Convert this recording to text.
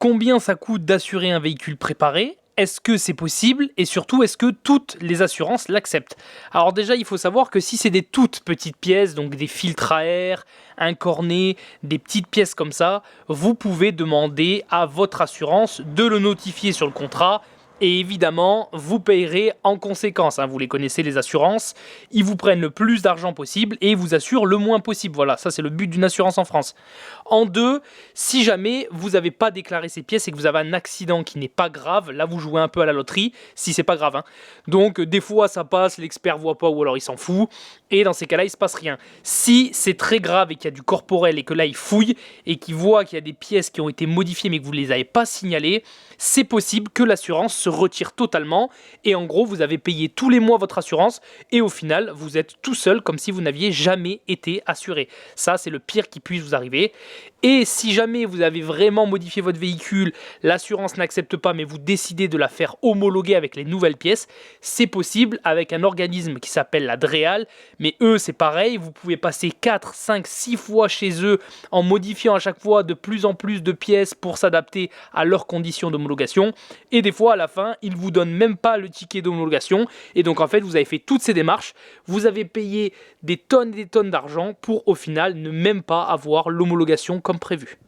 Combien ça coûte d'assurer un véhicule préparé? Est-ce que c'est possible? Et surtout, est-ce que toutes les assurances l'acceptent? Alors déjà, il faut savoir que si c'est des toutes petites pièces, donc des filtres à air, un cornet, des petites pièces comme ça, vous pouvez demander à votre assurance de le notifier sur le contrat. Et évidemment, vous payerez en conséquence. Vous les connaissez, les assurances. Ils vous prennent le plus d'argent possible et ils vous assurent le moins possible. Voilà, ça c'est le but d'une assurance en France. En deux, si jamais vous n'avez pas déclaré ces pièces et que vous avez un accident qui n'est pas grave, là vous jouez un peu à la loterie, si c'est pas grave. Donc des fois ça passe, l'expert voit pas ou alors il s'en fout. Et dans ces cas-là, il se passe rien. Si c'est très grave et qu'il y a du corporel et que là il fouille et qu'il voit qu'il y a des pièces qui ont été modifiées mais que vous ne les avez pas signalées, c'est possible que l'assurance se retire totalement et en gros vous avez payé tous les mois votre assurance et au final vous êtes tout seul comme si vous n'aviez jamais été assuré. Ça c'est le pire qui puisse vous arriver. Et si jamais vous avez vraiment modifié votre véhicule, l'assurance n'accepte pas mais vous décidez de la faire homologuer avec les nouvelles pièces, c'est possible avec un organisme qui s'appelle la DREAL, mais eux c'est pareil, vous pouvez passer 4, 5, 6 fois chez eux en modifiant à chaque fois de plus en plus de pièces pour s'adapter à leurs conditions d'homologation et des fois à la fin ils vous donnent même pas le ticket d'homologation et donc en fait vous avez fait toutes ces démarches, vous avez payé des tonnes et des tonnes d'argent pour au final ne même pas avoir l'homologation comme prévu.